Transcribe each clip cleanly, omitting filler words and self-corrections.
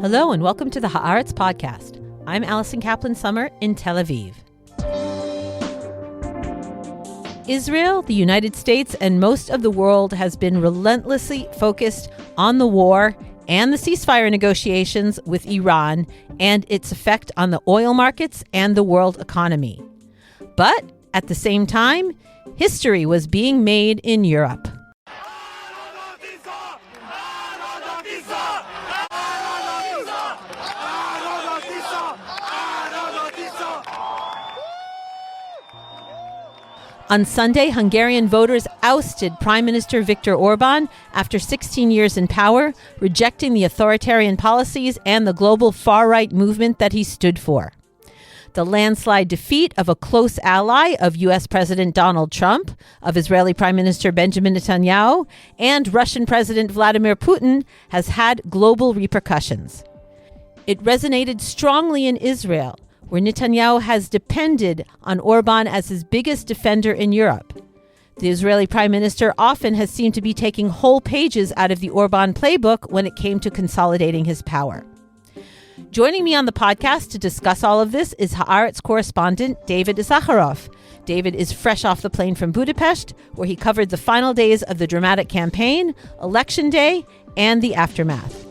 Hello and welcome to the Haaretz Podcast. I'm Alison Kaplan-Summer in Tel Aviv. Israel, the United States, and most of the world has been relentlessly focused on the war and the ceasefire negotiations with Iran and its effect on the oil markets and the world economy. But at the same time, history was being made in Europe. On Sunday, Hungarian voters ousted Prime Minister Viktor Orbán after 16 years in power, rejecting the authoritarian policies and the global far-right movement that he stood for. The landslide defeat of a close ally of U.S. President Donald Trump, of Israeli Prime Minister Benjamin Netanyahu, and Russian President Vladimir Putin has had global repercussions. It resonated strongly in Israel, where Netanyahu has depended on Orbán as his biggest defender in Europe. The Israeli Prime Minister often has seemed to be taking whole pages out of the Orbán playbook when it came to consolidating his power. Joining me on the podcast to discuss all of this is Haaretz correspondent David Issacharoff. David is fresh off the plane from Budapest, where he covered the final days of the dramatic campaign, Election Day, and the aftermath.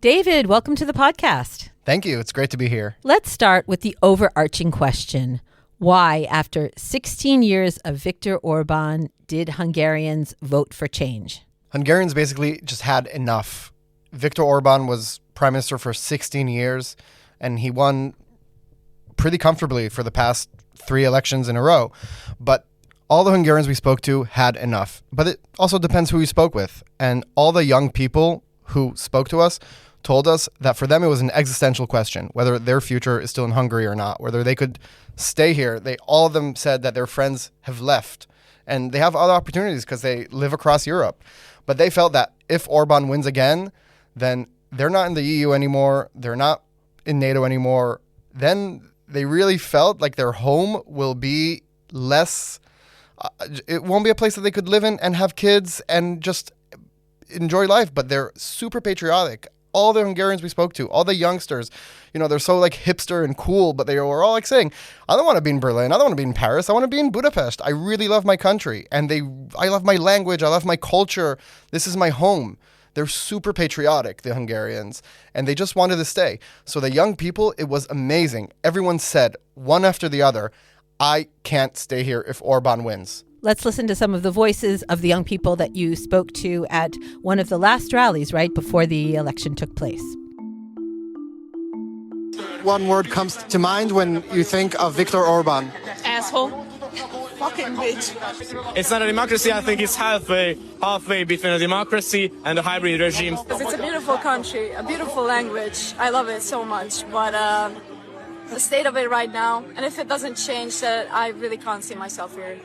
David, welcome to the podcast. Thank you. It's great to be here. Let's start with the overarching question. Why, after 16 years of Viktor Orbán, did Hungarians vote for change? Hungarians basically just had enough. Viktor Orbán was prime minister for 16 years, and he won pretty comfortably for the past 3 elections in a row. But all the Hungarians we spoke to had enough. But it also depends who you spoke with. And all the young people who spoke to us told us that for them it was an existential question, whether their future is still in Hungary or not, whether they could stay here. All of them said that their friends have left, and they have other opportunities because they live across Europe. But they felt that if Orbán wins again, then they're not in the EU anymore, they're not in NATO anymore. Then they really felt like their home will be less, it won't be a place that they could live in and have kids and just enjoy life. But they're super patriotic. All the Hungarians we spoke to, all the youngsters, they're so like hipster and cool, but they were all like saying, I don't want to be in Berlin. I don't want to be in Paris. I want to be in Budapest. I really love my country. And I love my language. I love my culture. This is my home. They're super patriotic, the Hungarians, and they just wanted to stay. So the young people, it was amazing. Everyone said, one after the other, I can't stay here if Orbán wins. Let's listen to some of the voices of the young people that you spoke to at one of the last rallies right before the election took place. One word comes to mind when you think of Viktor Orbán. Asshole. Fucking bitch. It's not a democracy. I think it's halfway between a democracy and a hybrid regime. It's a beautiful country, a beautiful language. I love it so much. But the state of it right now, and if it doesn't change, I really can't see myself here.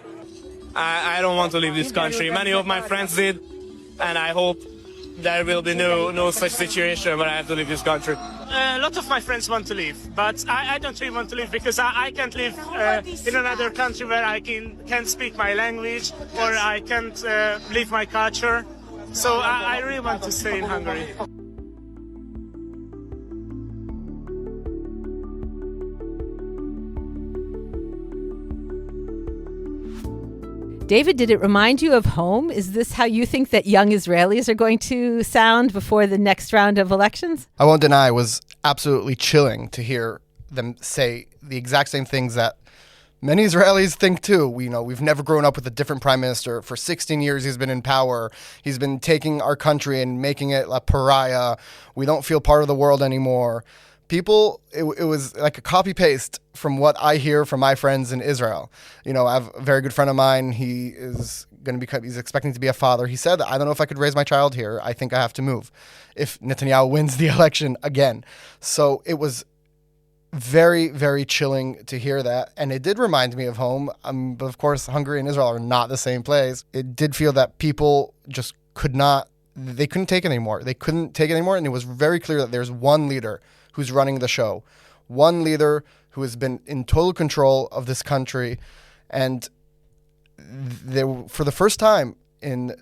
I don't want to leave this country. Many of my friends did, and I hope there will be no such situation where I have to leave this country. A lot of my friends want to leave, but I don't really want to leave because I can't live in another country where I can't speak my language or I can't live my culture. So I really want to stay in Hungary. David, did it remind you of home? Is this how you think that young Israelis are going to sound before the next round of elections? I won't deny it was absolutely chilling to hear them say the exact same things that many Israelis think too. We've never grown up with a different prime minister. For 16 years, he's been in power. He's been taking our country and making it a pariah. We don't feel part of the world anymore. People, it was like a copy-paste from what I hear from my friends in Israel. I have a very good friend of mine. He's expecting to be a father. He said, I don't know if I could raise my child here. I think I have to move if Netanyahu wins the election again. So it was very, very chilling to hear that. And it did remind me of home. But of course, Hungary and Israel are not the same place. It did feel that people just couldn't take it anymore. They couldn't take it anymore. And it was very clear that there's one leader who's running the show, one leader who has been in total control of this country. And for the first time in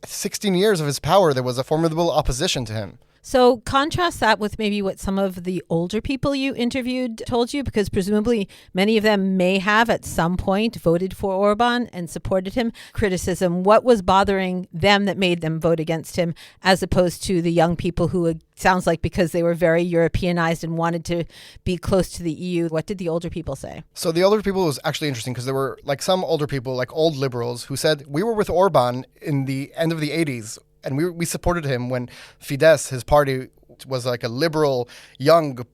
16 years of his power, there was a formidable opposition to him. So contrast that with maybe what some of the older people you interviewed told you, because presumably many of them may have at some point voted for Orbán and supported him. Criticism, what was bothering them that made them vote against him, as opposed to the young people who, it sounds like because they were very Europeanized and wanted to be close to the EU. What did the older people say? So the older people was actually interesting because there were like some older people, like old liberals, who said, we were with Orbán in the end of the 80s. And we supported him when Fidesz, his party, was like a liberal, young,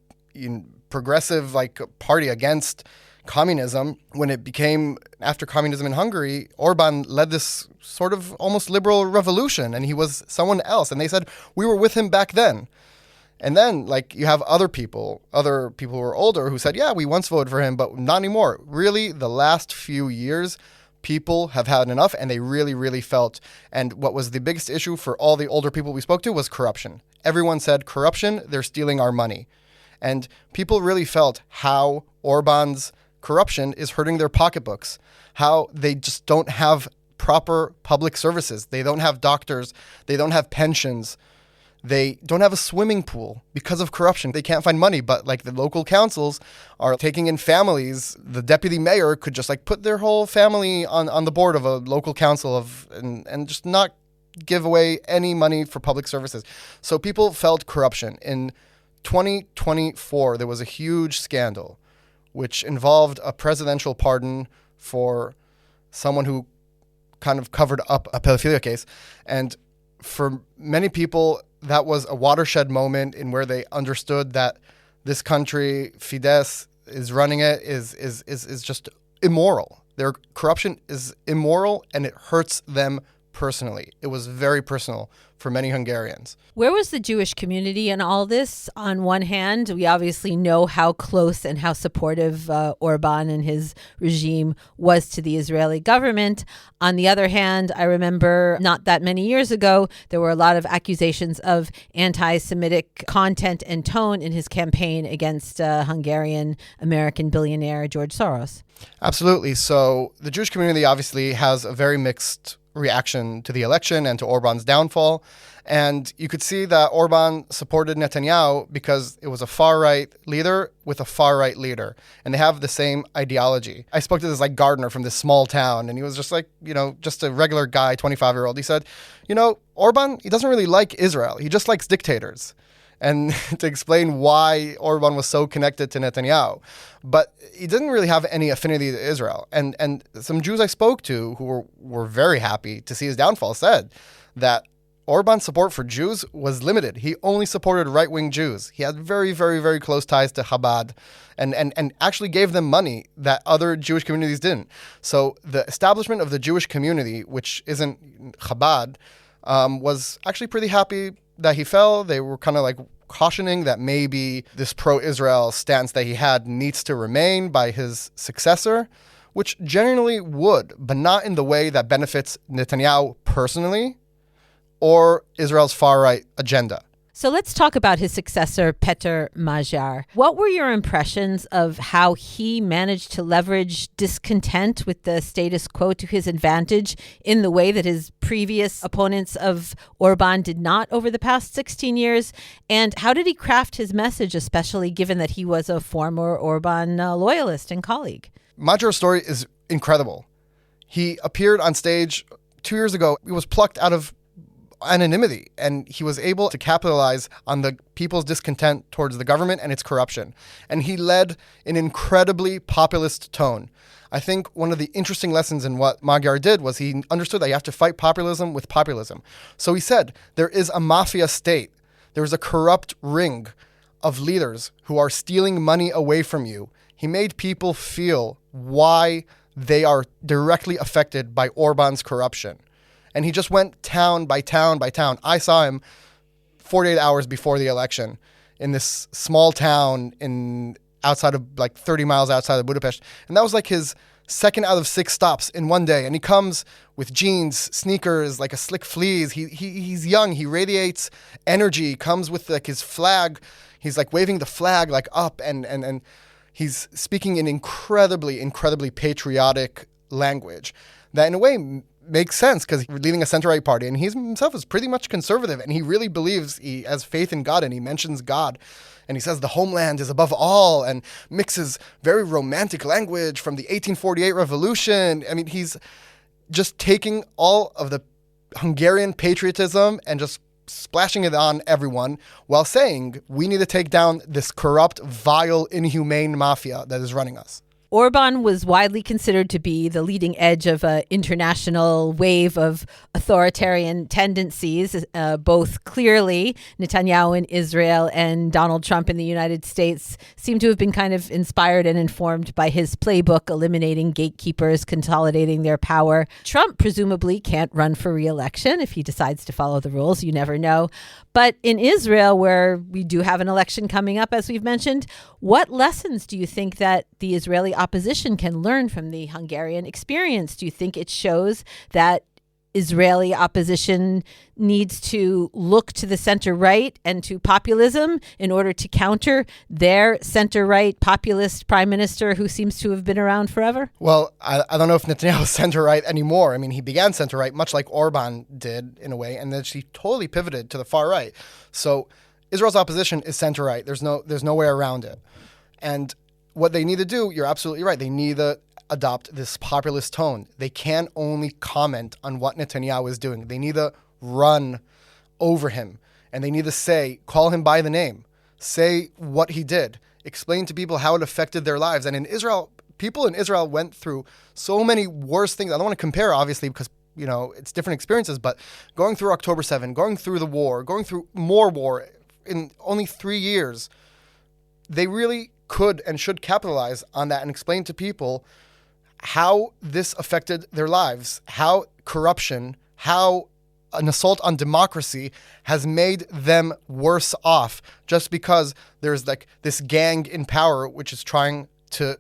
progressive like party against communism. When it became, after communism in Hungary, Orbán led this sort of almost liberal revolution, and he was someone else. And they said, we were with him back then. And then, like, you have other people who are older who said, yeah, we once voted for him, but not anymore. Really, the last few years, people have had enough, and they really, really felt. And what was the biggest issue for all the older people we spoke to was corruption. Everyone said, corruption, they're stealing our money. And people really felt how Orbán's corruption is hurting their pocketbooks, how they just don't have proper public services. They don't have doctors. They don't have pensions. They don't have a swimming pool because of corruption. They can't find money, but like the local councils are taking in families. The deputy mayor could just like put their whole family on the board of a local council and just not give away any money for public services. So people felt corruption. In 2024, there was a huge scandal which involved a presidential pardon for someone who kind of covered up a pedophilia case. And for many people, that was a watershed moment in where they understood that this country, Fidesz is running it, is just immoral. Their corruption is immoral, and it hurts them personally. It was very personal for many Hungarians. Where was the Jewish community in all this? On one hand, we obviously know how close and how supportive Orbán and his regime was to the Israeli government. On the other hand, I remember not that many years ago, there were a lot of accusations of anti-Semitic content and tone in his campaign against Hungarian-American billionaire George Soros. Absolutely. So the Jewish community obviously has a very mixed reaction to the election and to Orbán's downfall. And you could see that Orbán supported Netanyahu because it was a far-right leader with a far-right leader. And they have the same ideology. I spoke to this like gardener from this small town, and he was just like, just a regular guy, 25-year-old. He said, Orbán, he doesn't really like Israel. He just likes dictators. And to explain why Orbán was so connected to Netanyahu. But he didn't really have any affinity to Israel. And some Jews I spoke to who were very happy to see his downfall said that Orbán's support for Jews was limited. He only supported right-wing Jews. He had very, very, very close ties to Chabad and actually gave them money that other Jewish communities didn't. So the establishment of the Jewish community, which isn't Chabad, was actually pretty happy that he fell. They were kind of like cautioning that maybe this pro-Israel stance that he had needs to remain by his successor, which generally would, but not in the way that benefits Netanyahu personally or Israel's far-right agenda. So let's talk about his successor, Péter Magyar. What were your impressions of how he managed to leverage discontent with the status quo to his advantage in the way that his previous opponents of Orbán did not over the past 16 years? And how did he craft his message, especially given that he was a former Orbán loyalist and colleague? Magyar's story is incredible. He appeared on stage 2 years ago. He was plucked out of anonymity, and he was able to capitalize on the people's discontent towards the government and its corruption. And he led an incredibly populist tone. I think one of the interesting lessons in what Magyar did was he understood that you have to fight populism with populism. So he said, there is a mafia state. There is a corrupt ring of leaders who are stealing money away from you. He made people feel why they are directly affected by Orbán's corruption. And he just went town by town by town. I saw him 48 hours before the election in this small town outside of like 30 miles outside of Budapest. And that was like his second out of 6 stops in one day. And he comes with jeans, sneakers, like a slick fleece. He's young. He radiates energy. Comes with like his flag. He's like waving the flag like up and he's speaking in incredibly, incredibly patriotic language that in a way makes sense because he's leading a center-right party, and he himself is pretty much conservative, and he really believes he has faith in God, and he mentions God. And he says the homeland is above all and mixes very romantic language from the 1848 revolution. I mean, he's just taking all of the Hungarian patriotism and just splashing it on everyone while saying we need to take down this corrupt, vile, inhumane mafia that is running us. Orbán was widely considered to be the leading edge of an international wave of authoritarian tendencies. Both clearly, Netanyahu in Israel and Donald Trump in the United States seem to have been kind of inspired and informed by his playbook, eliminating gatekeepers, consolidating their power. Trump presumably can't run for re-election if he decides to follow the rules. You never know. But in Israel, where we do have an election coming up, as we've mentioned, what lessons do you think that the Israeli opposition can learn from the Hungarian experience? Do you think it shows that Israeli opposition needs to look to the center-right and to populism in order to counter their center-right populist prime minister who seems to have been around forever? Well, I don't know if Netanyahu is center-right anymore. I mean, he began center-right much like Orbán did in a way, and then she totally pivoted to the far right. So Israel's opposition is center-right. There's no way around it. And what they need to do, you're absolutely right. They need to adopt this populist tone. They can't only comment on what Netanyahu is doing. They need to run over him, and they need to call him by the name, say what he did, explain to people how it affected their lives. And in Israel, people in Israel went through so many worse things. I don't want to compare, obviously, because it's different experiences, but going through October 7, going through the war, going through more war in only 3 years, they really could and should capitalize on that and explain to people how this affected their lives, how corruption, how an assault on democracy has made them worse off just because there's like this gang in power which is trying to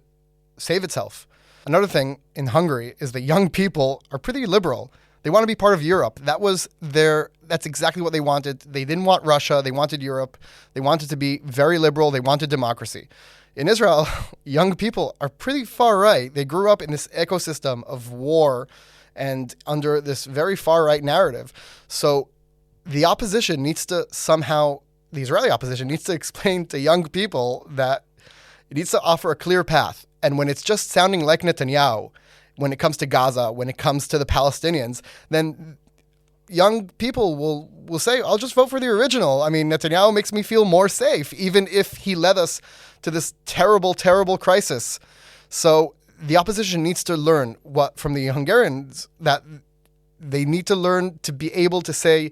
save itself. Another thing in Hungary is that young people are pretty liberal. They want to be part of Europe. That's exactly what they wanted. They didn't want Russia. They wanted Europe. They wanted to be very liberal. They wanted democracy. In Israel, young people are pretty far right. They grew up in this ecosystem of war and under this very far right narrative. So the opposition needs to the Israeli opposition needs to explain to young people that it needs to offer a clear path. And when it's just sounding like Netanyahu, when it comes to Gaza, when it comes to the Palestinians, then young people will say, I'll just vote for the original. I mean, Netanyahu makes me feel more safe, even if he led us to this terrible, terrible crisis. So the opposition needs to learn from the Hungarians, that they need to learn to be able to say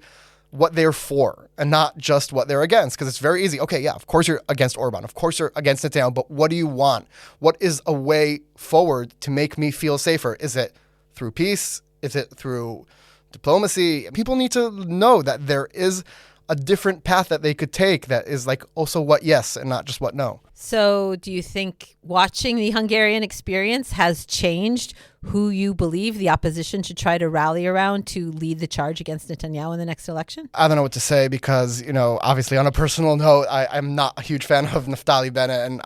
what they're for and not just what they're against, because it's very easy. Okay, yeah, of course you're against Orbán. Of course you're against Netanyahu, but what do you want? What is a way forward to make me feel safer? Is it through peace? Is it through diplomacy? People need to know that there is a different path that they could take that is like also what yes and not just what no. So do you think watching the Hungarian experience has changed who you believe the opposition should try to rally around to lead the charge against Netanyahu in the next election? I don't know what to say because, obviously on a personal note, I'm not a huge fan of Naftali Bennett, and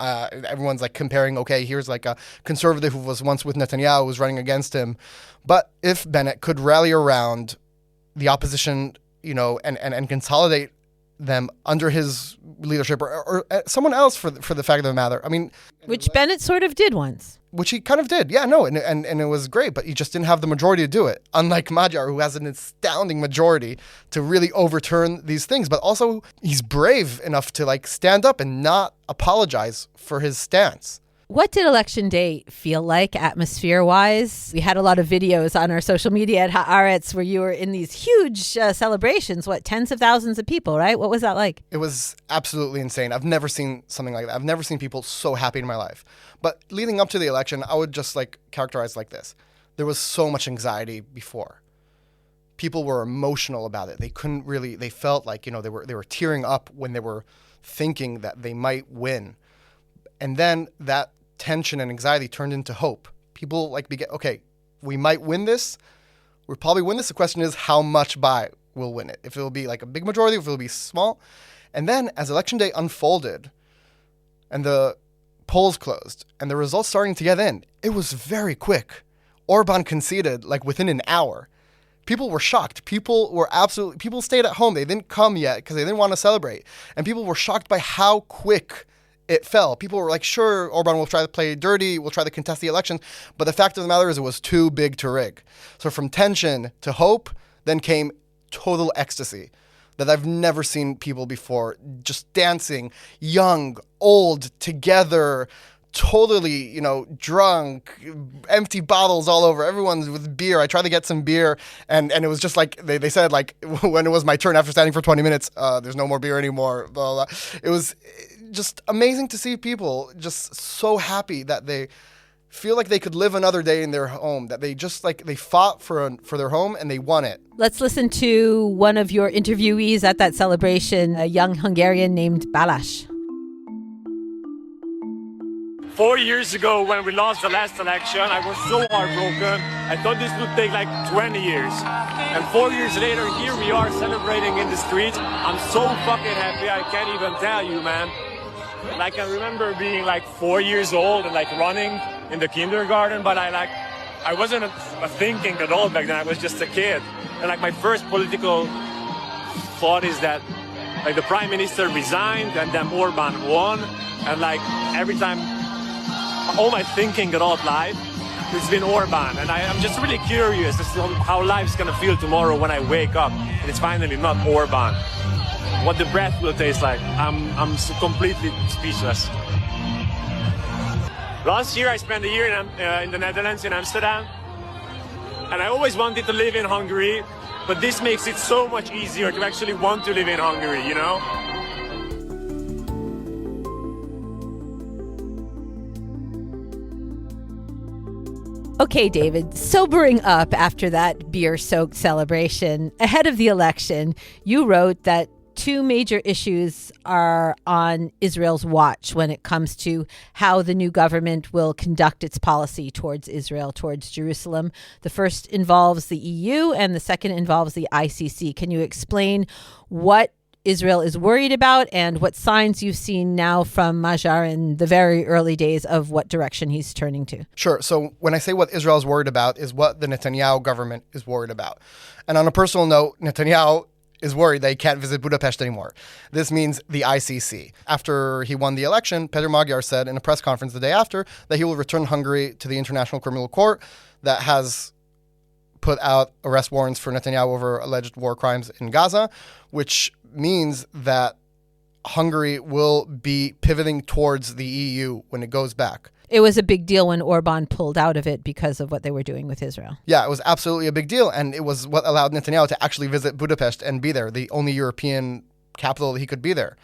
everyone's like comparing, okay, here's like a conservative who was once with Netanyahu who's running against him. But if Bennett could rally around the opposition, and consolidate them under his leadership or someone else for the fact of the matter. I mean, which Bennett sort of did once. Which he kind of did. Yeah, no. And it was great, but he just didn't have the majority to do it. Unlike Magyar, who has an astounding majority to really overturn these things. But also he's brave enough to stand up and not apologize for his stance. What did Election Day feel like atmosphere-wise? We had a lot of videos on our social media at Haaretz where you were in these huge celebrations, tens of thousands of people, right? What was that like? It was absolutely insane. I've never seen something like that. I've never seen people so happy in my life. But leading up to the election, I would just characterize like this. There was so much anxiety before. People were emotional about it. They couldn't really, they felt like, they were tearing up when they were thinking that they might win. And then that tension and anxiety turned into hope. People okay, we might win this. We'll probably win this. The question is how much by we'll win it. If it'll be a big majority, if it'll be small. And then as Election Day unfolded and the polls closed and the results starting to get in, it was very quick. Orbán conceded within an hour. people were shocked. People stayed at home. They didn't come yet because they didn't want to celebrate. And people were shocked by how quick it fell. People were like, sure, Orbán will try to play dirty, will try to contest the elections. But the fact of the matter is it was too big to rig. So from tension to hope, then came total ecstasy that I've never seen people before. Just dancing, young, old, together, totally, drunk, empty bottles all over. Everyone's with beer. I tried to get some beer, and it was just like they said, like, when it was my turn after standing for 20 minutes, there's no more beer anymore. Blah, blah, blah. It was just amazing to see people just so happy that they feel like they could live another day in their home, that they just they fought for their home and they won it. Let's listen to one of your interviewees at that celebration, a young Hungarian named Balázs. 4 years ago, when we lost the last election, I was so heartbroken. I thought this would take like 20 years. And 4 years later, here we are celebrating in the streets. I'm so fucking happy, I can't even tell you, man. Like, I remember being like 4 years old and like running in the kindergarten, but I wasn't thinking at all back then. I was just a kid. And like my first political thought is that like the Prime Minister resigned and then Orbán won. And like every time, all my thinking at all life has been Orbán. And I'm just really curious as to how life's gonna feel tomorrow when I wake up and it's finally not Orbán. What the breath will taste like. I'm so completely speechless. Last year I spent a year in the Netherlands, in Amsterdam, and I always wanted to live in Hungary, but this makes it so much easier to actually want to live in Hungary, you know? Okay, David, sobering up after that beer-soaked celebration, ahead of the election, you wrote that two major issues are on Israel's watch when it comes to how the new government will conduct its policy towards Israel, towards Jerusalem. The first involves the EU and the second involves the ICC. Can you explain what Israel is worried about and what signs you've seen now from Magyar in the very early days of what direction he's turning to? Sure. So when I say what Israel is worried about is what the Netanyahu government is worried about. And on a personal note, Netanyahu is worried that he can't visit Budapest anymore. This means the ICC. After he won the election, Péter Magyar said in a press conference the day after that he will return Hungary to the International Criminal Court that has put out arrest warrants for Netanyahu over alleged war crimes in Gaza, which means that Hungary will be pivoting towards the EU when it goes back. It was a big deal when Orbán pulled out of it because of what they were doing with Israel. Yeah, it was absolutely a big deal. And it was what allowed Netanyahu to actually visit Budapest and be there, the only European capital he could be there,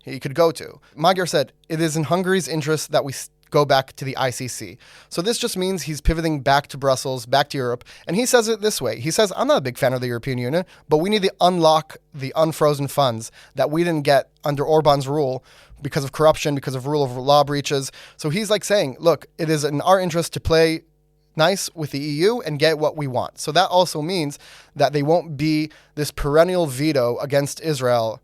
he could go to. Magyar said, it is in Hungary's interest that we go back to the ICC. So this just means he's pivoting back to Brussels, back to Europe. And he says it this way. He says, I'm not a big fan of the European Union, but we need to unlock the unfrozen funds that we didn't get under Orbán's rule because of corruption, because of rule of law breaches. So he's like saying, look, it is in our interest to play nice with the EU and get what we want. So that also means that they won't be this perennial veto against Israel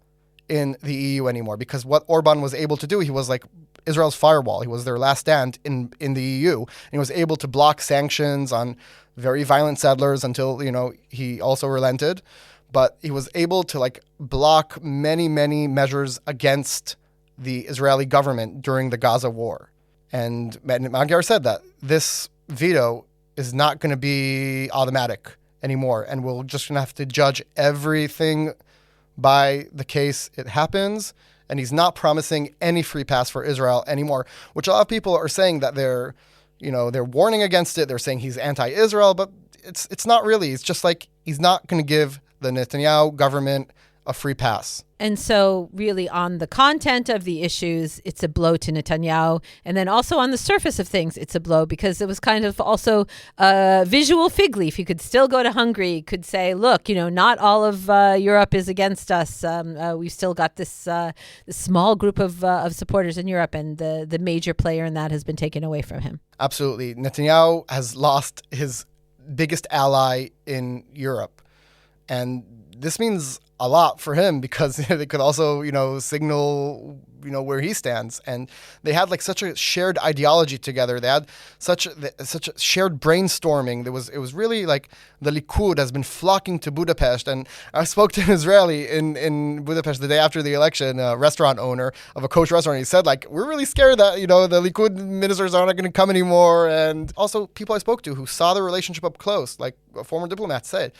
in the EU anymore, because what Orbán was able to do, he was like Israel's firewall. He was their last stand in the EU, and he was able to block sanctions on very violent settlers until, he also relented. But he was able to block many, many measures against the Israeli government during the Gaza war. And Magyar said that this veto is not going to be automatic anymore, and we're just going to have to judge everything by the case it happens. And he's not promising any free pass for Israel anymore, which a lot of people are saying that they're warning against it. They're saying he's anti-Israel, but it's not really. It's just like he's not going to give the Netanyahu government a free pass. And so really on the content of the issues, it's a blow to Netanyahu. And then also on the surface of things, it's a blow because it was kind of also a visual fig leaf. You could still go to Hungary, could say, look, not all of Europe is against us. We've still got this small group of supporters in Europe, and the major player in that has been taken away from him. Absolutely. Netanyahu has lost his biggest ally in Europe. And this means a lot for him because they could also, signal, where he stands. And they had like such a shared ideology together. They had such a shared brainstorming. It was really like the Likud has been flocking to Budapest. And I spoke to an Israeli in Budapest the day after the election, a restaurant owner of a kosher restaurant. He said, like, we're really scared that, the Likud ministers aren't going to come anymore. And also people I spoke to who saw the relationship up close, like a former diplomat said,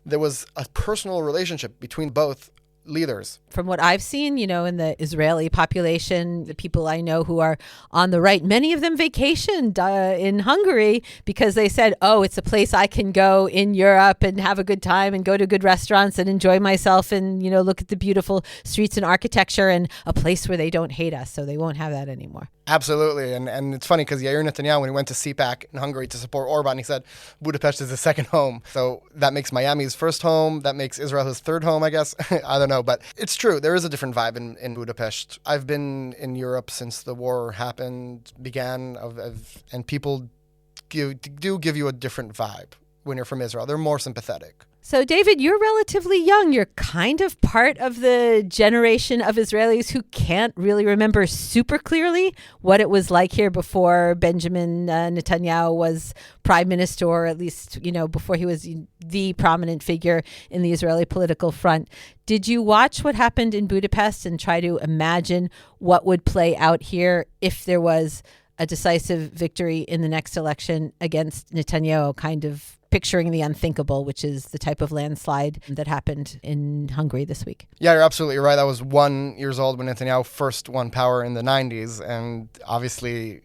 there was a personal relationship between both leaders. From what I've seen, in the Israeli population, the people I know who are on the right, many of them vacationed in Hungary because they said, oh, it's a place I can go in Europe and have a good time and go to good restaurants and enjoy myself and, look at the beautiful streets and architecture and a place where they don't hate us. So they won't have that anymore. Absolutely. And it's funny because Yair Netanyahu, when he went to CPAC in Hungary to support Orbán, he said Budapest is his second home. So that makes Miami his first home. That makes Israel his third home, I guess. I don't know. But it's true. There is a different vibe in Budapest. I've been in Europe since the war began, and people do give you a different vibe when you're from Israel. They're more sympathetic. So, David, you're relatively young. You're kind of part of the generation of Israelis who can't really remember super clearly what it was like here before Benjamin Netanyahu was prime minister, or at least, before he was the prominent figure in the Israeli political front. Did you watch what happened in Budapest and try to imagine what would play out here if there was a decisive victory in the next election against Netanyahu, kind of picturing the unthinkable, which is the type of landslide that happened in Hungary this week? Yeah, you're absolutely right. I was 1 year old when Netanyahu first won power in the 90s. And obviously,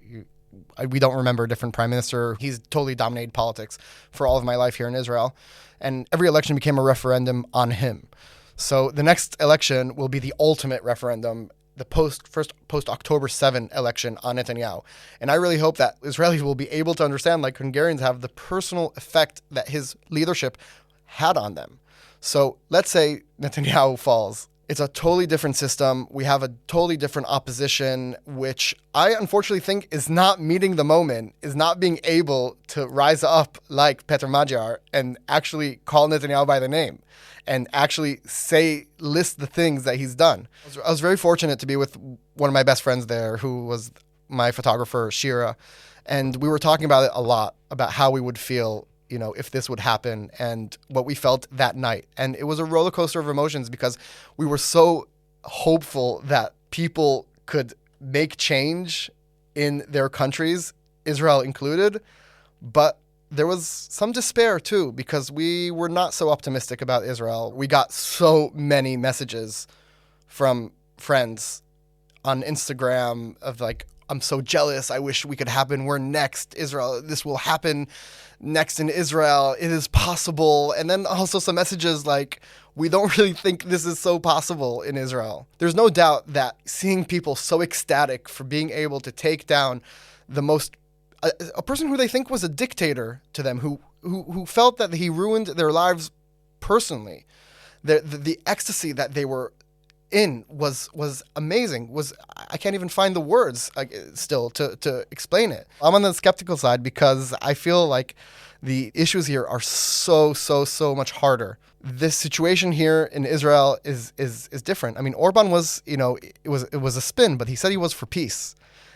we don't remember a different prime minister. He's totally dominated politics for all of my life here in Israel. And every election became a referendum on him. So the next election will be the ultimate referendum, the post-October 7 election on Netanyahu. And I really hope that Israelis will be able to understand, like Hungarians have, the personal effect that his leadership had on them. So let's say Netanyahu falls. It's a totally different system. We have a totally different opposition, which I unfortunately think is not meeting the moment, is not being able to rise up like Péter Magyar and actually call Netanyahu by the name and actually list the things that he's done. I was very fortunate to be with one of my best friends there, who was my photographer, Shira, and we were talking about it a lot, about how we would feel, if this would happen and what we felt that night. And it was a roller coaster of emotions because we were so hopeful that people could make change in their countries, Israel included, but there was some despair too, because we were not so optimistic about Israel. We got so many messages from friends on Instagram of like, I'm so jealous. I wish we could happen. We're next, Israel. This will happen next in Israel. It is possible. And then also some messages like, we don't really think this is so possible in Israel. There's no doubt that seeing people so ecstatic for being able to take down a person who they think was a dictator to them, who felt that he ruined their lives personally. The ecstasy that they were in was amazing. I can't even find the words still to explain it. I'm on the skeptical side because I feel like the issues here are so much harder. This situation here in Israel is different. I mean, Orbán was, it was a spin, but he said he was for peace.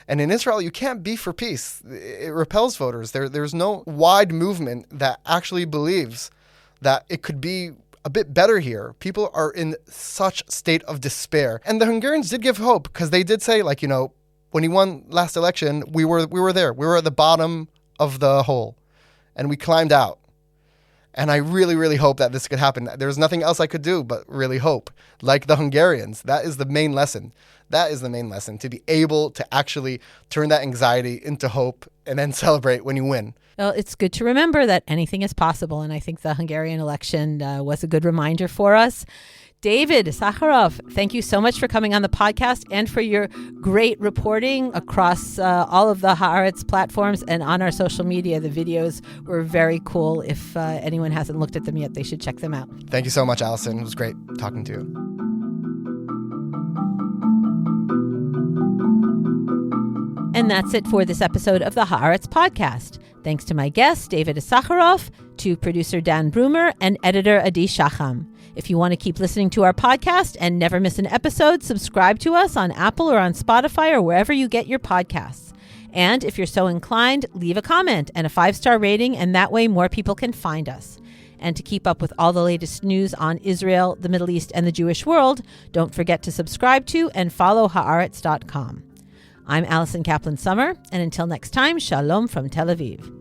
And in Israel, you can't be for peace. It repels voters. There's no wide movement that actually believes that it could be a bit better here. People are in such state of despair. And the Hungarians did give hope because they did say, like, when he won last election, we were there. We were at the bottom of the hole and we climbed out. And I really, really hope that this could happen. There's nothing else I could do but really hope. Like the Hungarians, that is the main lesson. That is the main lesson, to be able to actually turn that anxiety into hope and then celebrate when you win. Well, it's good to remember that anything is possible. And I think the Hungarian election was a good reminder for us. David Issacharoff, thank you so much for coming on the podcast and for your great reporting across all of the Haaretz platforms and on our social media. The videos were very cool. If anyone hasn't looked at them yet, they should check them out. Thank you so much, Allison. It was great talking to you. And that's it for this episode of the Haaretz Podcast. Thanks to my guest, David Issacharoff, to producer Dan Brumer, and editor Adi Shacham. If you want to keep listening to our podcast and never miss an episode, subscribe to us on Apple or on Spotify or wherever you get your podcasts. And if you're so inclined, leave a comment and a 5-star rating, and that way more people can find us. And to keep up with all the latest news on Israel, the Middle East, and the Jewish world, don't forget to subscribe to and follow Haaretz.com. I'm Alison Kaplan-Summer, and until next time, shalom from Tel Aviv.